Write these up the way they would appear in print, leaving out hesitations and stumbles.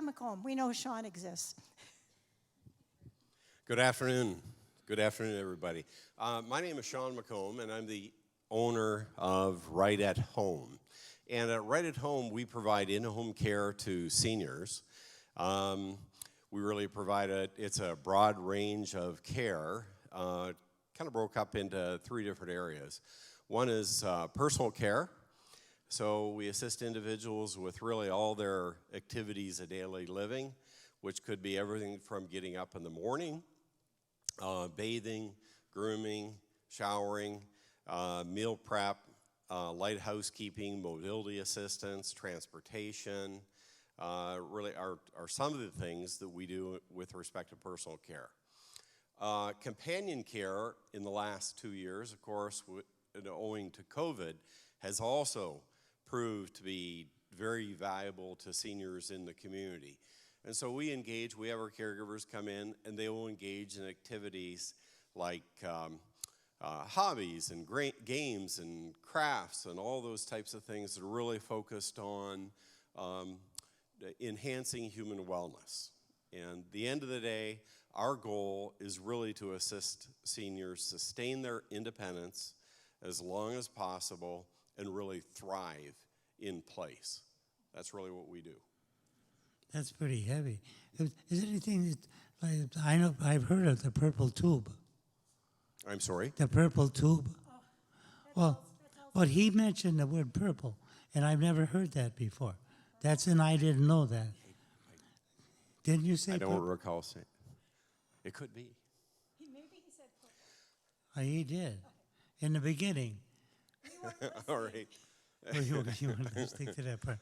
Sean McComb. We know Sean exists. Good afternoon. Good afternoon, everybody. My name is Sean McComb, and I'm the owner of Right at Home. And at Right at Home, we provide in-home care to seniors. We really provide it's a broad range of care, kind of broke up into 3 different areas. One is personal care. So we assist individuals with really all their activities of daily living, which could be everything from getting up in the morning, bathing, grooming, showering, meal prep, light housekeeping, mobility assistance, transportation, really are some of the things that we do with respect to personal care. Companion care in the last 2 years, of course, owing to COVID, has also proved to be very valuable to seniors in the community. And so we engage, we have our caregivers come in, and they will engage in activities like hobbies and games and crafts and all those types of things that are really focused on enhancing human wellness. And at the end of the day, our goal is really to assist seniors sustain their independence as long as possible and really thrive in place. That's really what we do. That's pretty heavy. Is there anything that, like, I know I've heard of the purple tube? I'm sorry? The purple tube? Well, he mentioned the word purple, and I've never heard that before. And I didn't know that. Didn't you say I don't purple? recall saying. It could be. Maybe he said purple. He did. In the beginning. All right. Well, you want to stick to that part.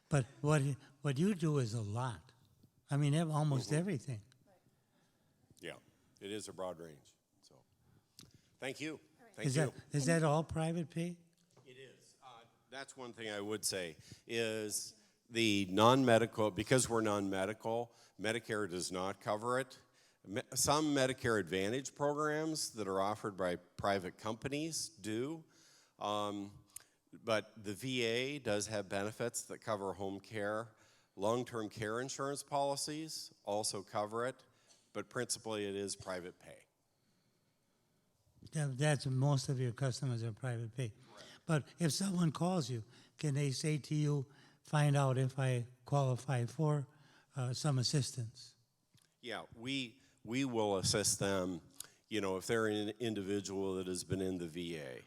But what you do is a lot. I mean, almost everything. Yeah, it is a broad range. So, thank you. Is that all private pay? It is. That's one thing I would say is the non-medical, because we're non-medical, Medicare does not cover it. Some Medicare Advantage programs that are offered by private companies do. But the VA does have benefits that cover home care. Long-term care insurance policies also cover it, but principally it is private pay. That's most of your customers are private pay. Right. But if someone calls you, can they say to you, find out if I qualify for some assistance? Yeah, we will assist them, if they're an individual that has been in the VA,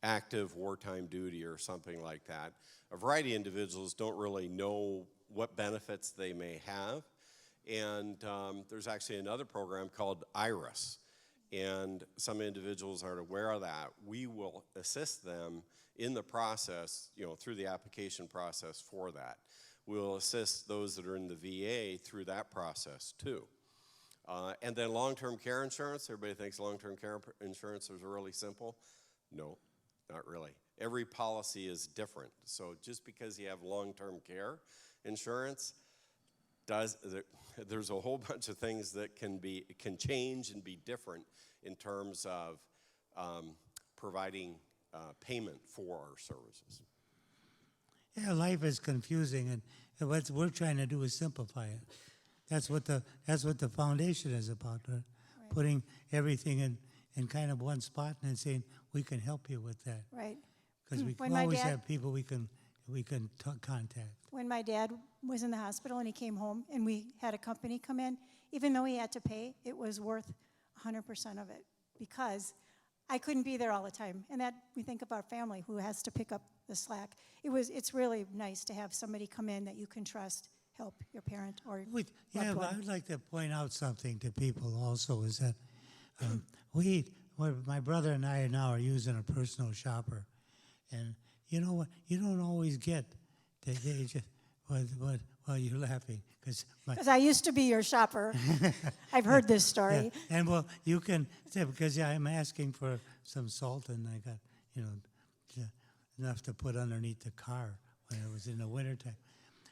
active wartime duty or something like that. A variety of individuals don't really know what benefits they may have. And there's actually another program called IRIS. And some individuals aren't aware of that. We will assist them in the process, through the application process for that. We'll assist those that are in the VA through that process too. And then long-term care insurance, everybody thinks long-term care insurance is really simple. No. Not really. Every policy is different. So just because you have long-term care insurance, there's a whole bunch of things that can change and be different in terms of providing payment for our services. Yeah, life is confusing, and what we're trying to do is simplify it. That's what the foundation is about, right? Putting everything in kind of one spot and then saying, we can help you with that. Right. Because we can always have people we can contact. When my dad was in the hospital and he came home and we had a company come in, even though he had to pay, it was worth 100% of it because I couldn't be there all the time. And that we think of our family who has to pick up the slack. It's really nice to have somebody come in that you can trust help your parent or Yeah, but I would like to point out something to people also is that my brother and I now are using a personal shopper, and you know what? You don't always get they just well, you're laughing because I used to be your shopper. I've heard this story. Yeah. And well, you can say because I'm asking for some salt, and I got enough to put underneath the car when it was in the wintertime.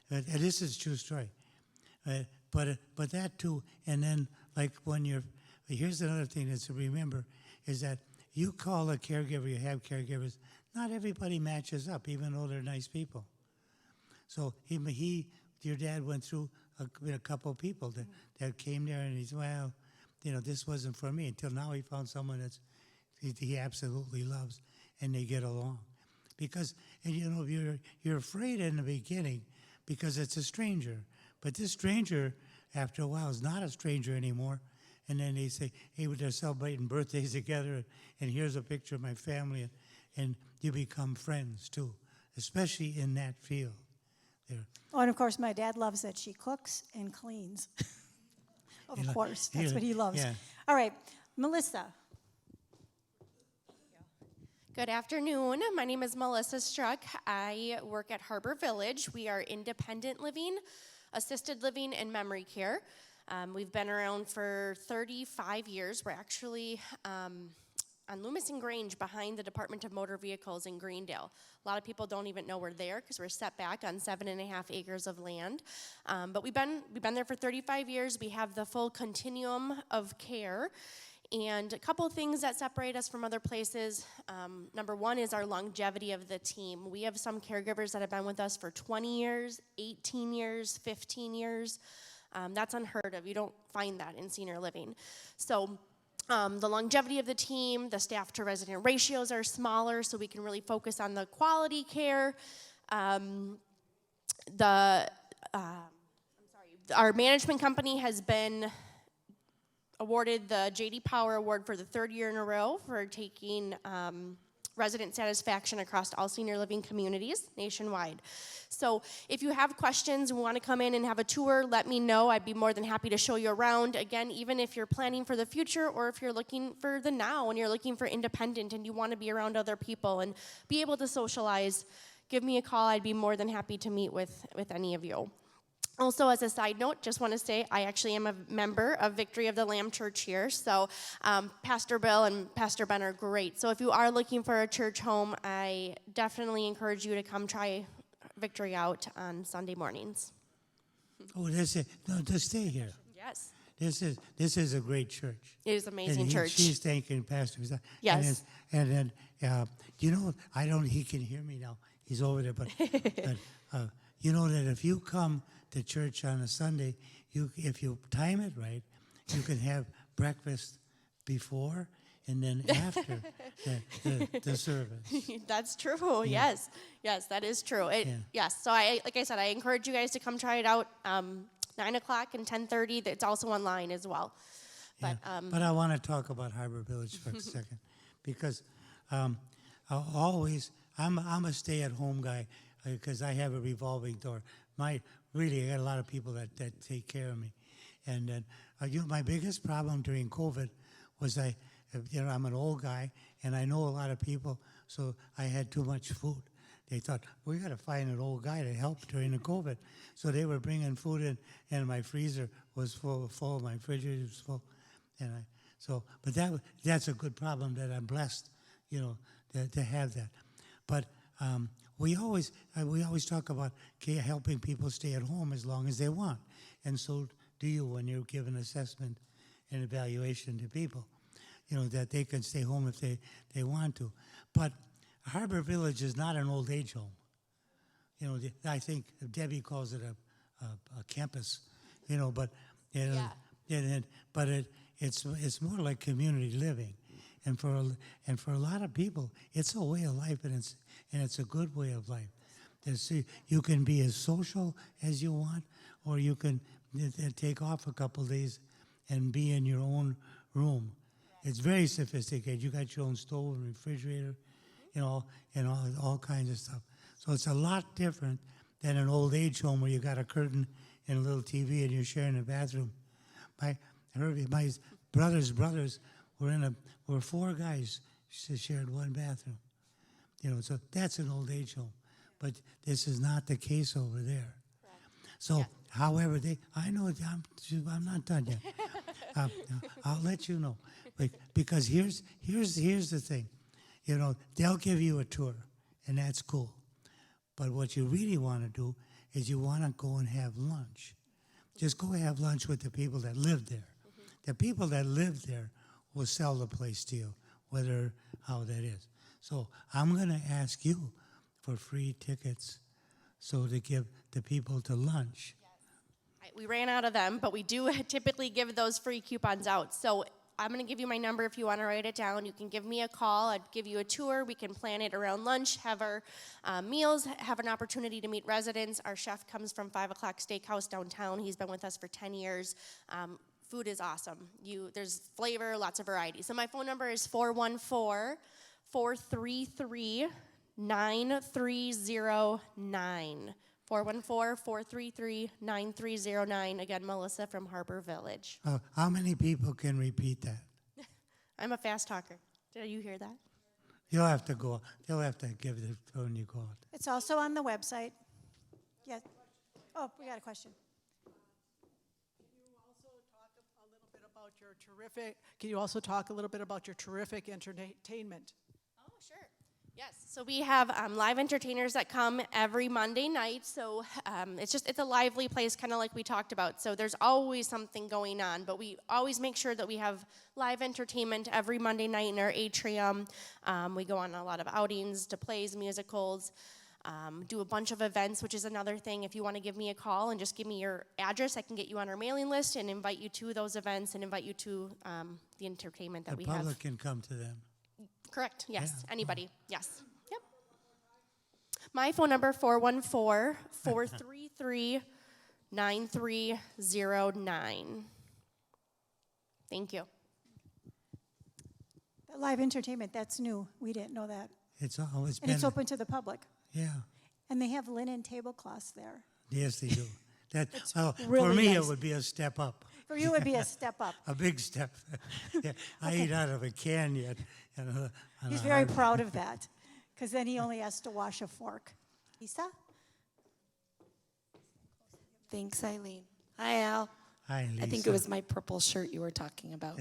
And this is a true story. But that too, and then like when here's another thing that's to remember is that you call a caregiver, you have caregivers, not everybody matches up, even though they're nice people. So he your dad went through a couple people that came there, and he's, well, this wasn't for me, until now he found someone he absolutely loves, and they get along. Because, and you're afraid in the beginning because it's a stranger. But this stranger, after a while, is not a stranger anymore. And then they say, hey, they're celebrating birthdays together, and here's a picture of my family, and you become friends too, especially in that field. There. Oh, and of course, my dad loves that she cooks and cleans. Of course, that's what he loves. Yeah. All right, Melissa. Good afternoon. My name is Melissa Struck. I work at Harbour Village. We are independent living, assisted living, and memory care. We've been around for 35 years. We're actually on Loomis and Grange behind the Department of Motor Vehicles in Greendale. A lot of people don't even know we're there because we're set back on 7.5 acres of land. But we've been there for 35 years. We have the full continuum of care. And a couple of things that separate us from other places. Number one is our longevity of the team. We have some caregivers that have been with us for 20 years, 18 years, 15 years. That's unheard of. You don't find that in senior living. So the longevity of the team, the staff to resident ratios are smaller, so we can really focus on the quality care. Our management company has been awarded the J.D. Power Award for the 3rd year in a row for taking resident satisfaction across all senior living communities nationwide. So if you have questions and want to come in and have a tour, let me know. I'd be more than happy to show you around. Again, even if you're planning for the future or if you're looking for the now and you're looking for independent and you want to be around other people and be able to socialize, give me a call. I'd be more than happy to meet with any of you. Also, as a side note, just want to say I actually am a member of Victory of the Lamb Church here. So Pastor Bill and Pastor Ben are great. So if you are looking for a church home, I definitely encourage you to come try Victory out on Sunday mornings. Oh, that's it. No, just stay here. Yes. This is a great church. It is an amazing And church. She's thanking Pastor. Yes. And then he can hear me now. He's over there, but you know that if you come to church on a Sunday, if you time it right, you can have breakfast before and then after the service. That's true. Yeah. Yes, that is true. Yes. So like I said, I encourage you guys to come try it out. 9 o'clock and 10:30. It's also online as well. But I want to talk about Harbour Village for a second because I'm a stay-at-home guy because I have a revolving door. I got a lot of people that take care of me, and then my biggest problem during COVID was I'm an old guy and I know a lot of people, so I had too much food. They thought, we got to find an old guy to help during the COVID. So they were bringing food in, and my freezer was full, my refrigerator was full. But that's a good problem that I'm blessed, to have that. But we always talk about helping people stay at home as long as they want. And so do you when you give an assessment and evaluation to people, that they can stay home if they want to. But Harbour Village is not an old age home. I think Debbie calls it a campus, but it's more like community living, and for a lot of people, it's a way of life, and it's a good way of life. You can be as social as you want, or you can take off a couple of days and be in your own room. It's very sophisticated. You got your own stove and refrigerator, and all kinds of stuff. So it's a lot different than an old age home where you got a curtain and a little TV and you're sharing a bathroom. My brother's brothers were 4 guys shared one bathroom. So that's an old age home. But this is not the case over there. So, however, I know I'm not done yet. I'll let you know. Because here's the thing. They'll give you a tour, and that's cool. But what you really want to do is you want to go and have lunch. Just go have lunch with the people that live there. Mm-hmm. The people that live there will sell the place to you, how that is. So I'm going to ask you for free tickets so to give the people to lunch. We ran out of them, but we do typically give those free coupons out. So I'm going to give you my number if you want to write it down. You can give me a call. I'd give you a tour. We can plan it around lunch, have our meals, have an opportunity to meet residents. Our chef comes from 5 O'Clock Steakhouse downtown. He's been with us for 10 years. Food is awesome. There's flavor, lots of variety. So my phone number is 414-433-9309. 414-433-9309. Again, Melissa from Harbour Village. How many people can repeat that? I'm a fast talker. Did you hear that? You'll have to go. You'll have to give it when you go out. It's also on the website. Yes. Oh, we got a question. Can you also talk a little bit about your terrific entertainment? Oh, sure. Yes. So we have live entertainers that come every Monday night. So it's a lively place, kind of like we talked about. So there's always something going on, but we always make sure that we have live entertainment every Monday night in our atrium. We go on a lot of outings to plays, musicals. Do a bunch of events, which is another thing. If you want to give me a call and just give me your address, I can get you on our mailing list and invite you to those events and invite you to the entertainment that we have. The public can come to them. Correct, yes. Yeah. Anybody, yes. Yep. My phone number, 414-433-9309. Thank you. That live entertainment, that's new. We didn't know that. It's always And been. it's open to the public. Yeah. And they have linen tablecloths there. Yes, they do. That for really me, nice. it would be a step up. For you, it would be a step up. A big step. Yeah, I eat out of a can yet. He's very proud of that, because then he only has to wash a fork. Lisa? Thanks, Eileen. Hi, Al. Hi, Lisa. I think it was my purple shirt you were talking about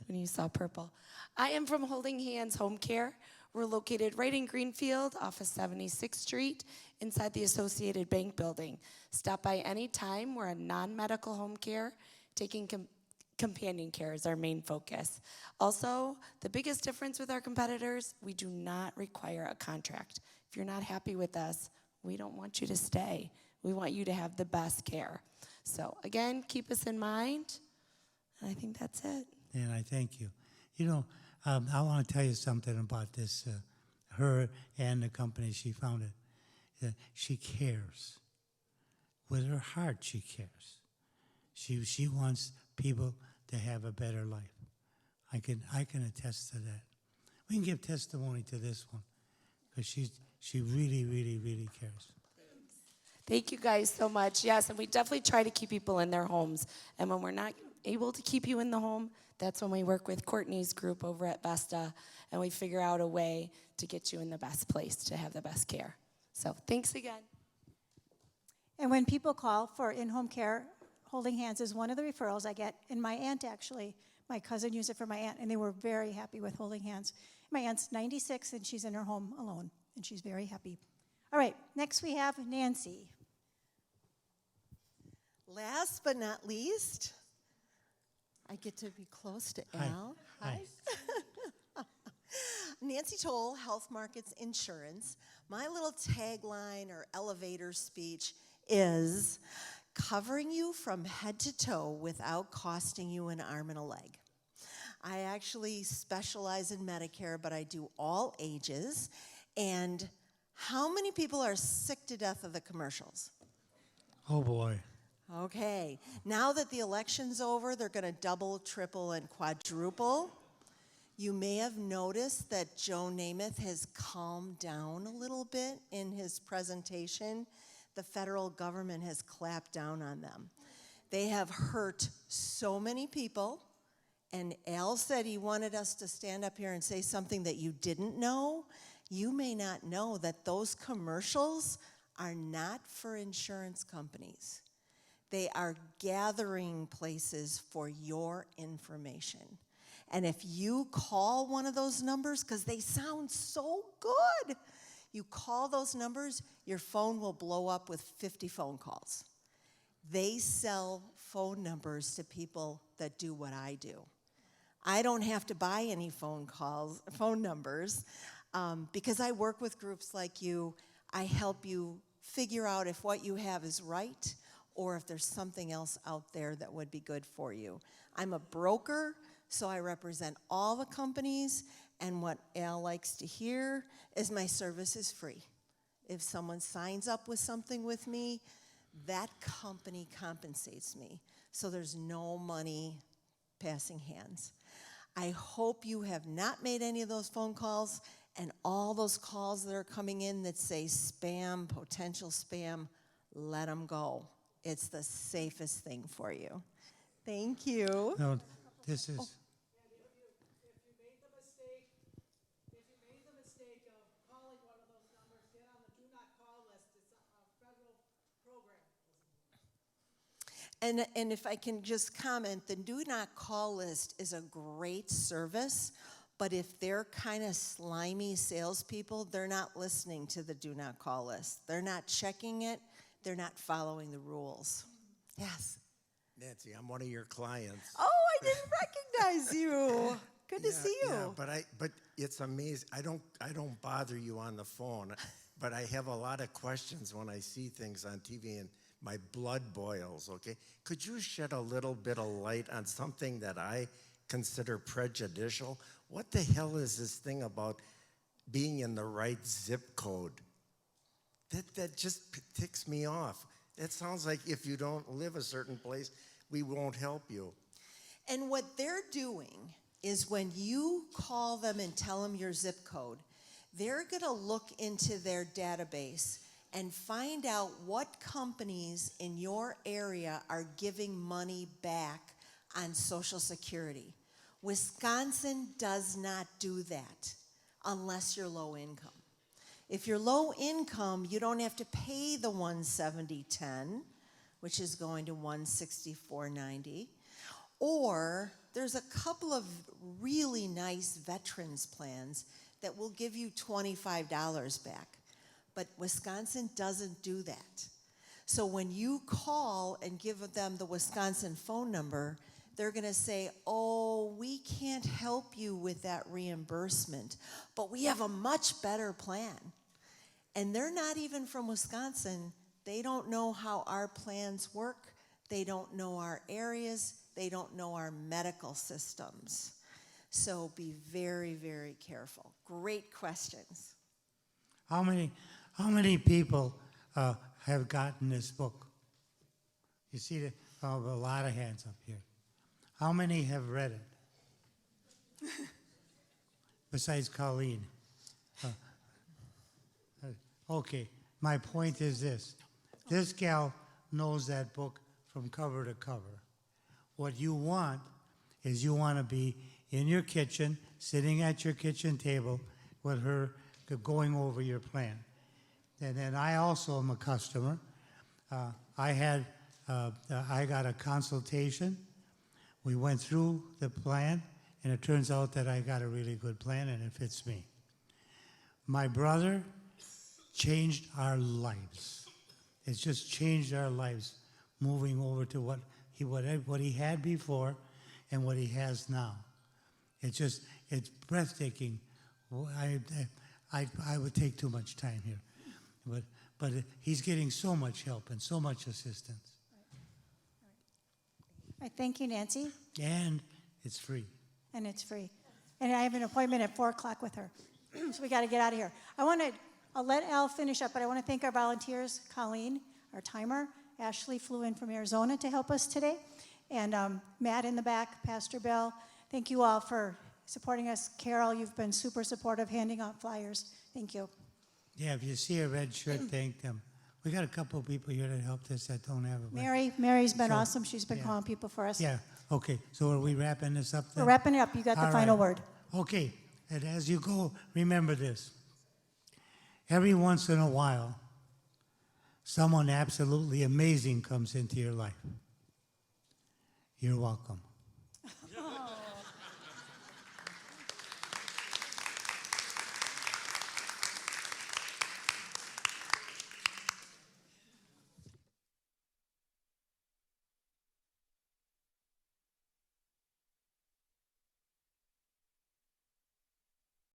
when you saw purple. I am from Holding Hands Homecare. We're located right in Greenfield off of 76th Street inside the Associated Bank building. Stop by any time. We're a non-medical home care. Taking companion care is our main focus. Also, the biggest difference with our competitors, we do not require a contract. If you're not happy with us, we don't want you to stay. We want you to have the best care. So again, keep us in mind, and I think that's it. And I thank you. You know, I want to tell you something about this, her and the company she founded. She cares. With her heart, she cares. She wants people to have a better life. I can attest to that. We can give testimony to this one, because she really, really, really cares. Thank you guys so much. Yes, and we definitely try to keep people in their homes. And when we're not able to keep you in the home, that's when we work with Courtney's group over at Vesta, and we figure out a way to get you in the best place to have the best care. So thanks again. And when people call for in-home care, Holding Hands is one of the referrals I get. And my aunt, actually, my cousin used it for my aunt, and they were very happy with Holding Hands. My aunt's 96, and she's in her home alone, and she's very happy. All right, next we have Nancy. Last but not least, I get to be close to Al. Hi. Nancy Toll, Health Markets Insurance. My little tagline or elevator speech is covering you from head to toe without costing you an arm and a leg. I actually specialize in Medicare, but I do all ages. And how many people are sick to death of the commercials? Oh, boy. Okay, now that the election's over, they're going to double, triple, and quadruple. You may have noticed that Joe Namath has calmed down a little bit in his presentation. The federal government has clapped down on them. They have hurt so many people, and Al said he wanted us to stand up here and say something that you didn't know. You may not know that those commercials are not for insurance companies. They are gathering places for your information. And if you call one of those numbers, because they sound so good, you call those numbers, your phone will blow up with 50 phone calls. They sell phone numbers to people that do what I do. I don't have to buy any phone numbers, because I work with groups like you. I help you figure out if what you have is right or if there's something else out there that would be good for you. I'm a broker, so I represent all the companies, and what Al likes to hear is my service is free. If someone signs up with something with me, that company compensates me. So there's no money passing hands. I hope you have not made any of those phone calls, and all those calls that are coming in that say spam, potential spam, let them go. It's the safest thing for you. Thank you. No, this is, If you made the mistake of calling one of those numbers, get on the do not call list. It's a federal program. And if I can just comment, the do not call list is a great service, but if they're kind of slimy salespeople, they're not listening to the do not call list. They're not checking it. They're not following the rules. Yes. Nancy, I'm one of your clients. Oh, I didn't recognize you. Good to see you. Yeah, but it's amazing. I don't bother you on the phone, but I have a lot of questions when I see things on TV and my blood boils, okay? Could you shed a little bit of light on something that I consider prejudicial? What the hell is this thing about being in the right zip code? That just ticks me off. It sounds like if you don't live a certain place, we won't help you. And what they're doing is when you call them and tell them your zip code, they're going to look into their database and find out what companies in your area are giving money back on Social Security. Wisconsin does not do that unless you're low income. If you're low income, you don't have to pay the $170.10, which is going to $164.90. Or there's a couple of really nice veterans plans that will give you $25 back. But Wisconsin doesn't do that. So when you call and give them the Wisconsin phone number, they're going to say, oh, we can't help you with that reimbursement, but we have a much better plan. And they're not even from Wisconsin. They don't know how our plans work. They don't know our areas. They don't know our medical systems. So be very, very careful. Great questions. how many people have gotten this book? You see that? Oh, a lot of hands up here. How many have read it? Besides Colleen. Okay, my point is this. This gal knows that book from cover to cover. What you want is you want to be in your kitchen, sitting at your kitchen table with her going over your plan. And then I also am a customer. I got a consultation. We went through the plan, and it turns out that I got a really good plan, and it fits me. My brother changed our lives. It's just changed our lives, moving over to what he had before and what he has now. It's breathtaking. I would take too much time here, but he's getting so much help and so much assistance. I thank you, Nancy, And it's free. and it's free. And I have an appointment at 4 o'clock with her, so we got to get out of here. I'll let Al finish up, but I want to thank our volunteers, Colleen, our timer. Ashley flew in from Arizona to help us today. And Matt in the back, Pastor Bill. Thank you all for supporting us. Carol, you've been super supportive, handing out flyers. Thank you. Yeah, if you see a red shirt, thank them. We got a couple of people here that helped us that don't have it. Mary's been So, awesome. She's been yeah. calling people for us. Yeah, okay. So are we wrapping this up then? We're wrapping it up. You got the All final right. word. Okay, and as you go, remember this. Every once in a while, someone absolutely amazing comes into your life. You're welcome.